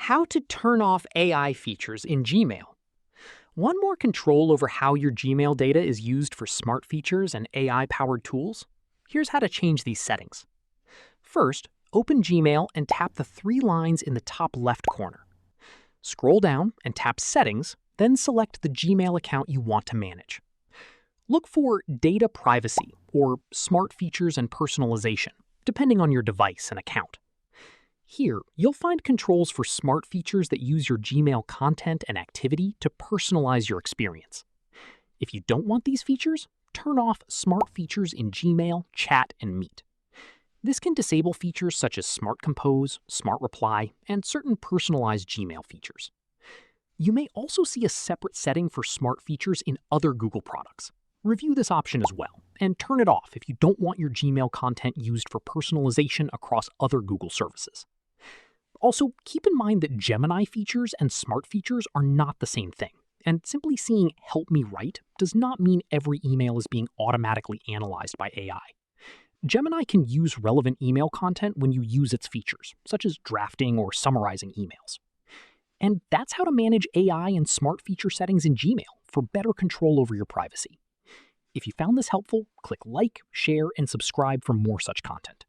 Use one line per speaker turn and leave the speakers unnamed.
How to turn off AI features in Gmail. Want more control over how your Gmail data is used for smart features and AI-powered tools? Here's how to change these settings. First, open Gmail and tap the three lines in the top left corner. Scroll down and tap Settings, then select the Gmail account you want to manage. Look for Data Privacy or Smart Features and Personalization, depending on your device and account. Here, you'll find controls for smart features that use your Gmail content and activity to personalize your experience. If you don't want these features, turn off smart features in Gmail, Chat, and Meet. This can disable features such as Smart Compose, Smart Reply, and certain personalized Gmail features. You may also see a separate setting for smart features in other Google products. Review this option as well, and turn it off if you don't want your Gmail content used for personalization across other Google services. Also, keep in mind that Gemini features and smart features are not the same thing, and simply seeing "Help me write" does not mean every email is being automatically analyzed by AI. Gemini can use relevant email content when you use its features, such as drafting or summarizing emails. And that's how to manage AI and smart feature settings in Gmail for better control over your privacy. If you found this helpful, click like, share, and subscribe for more such content.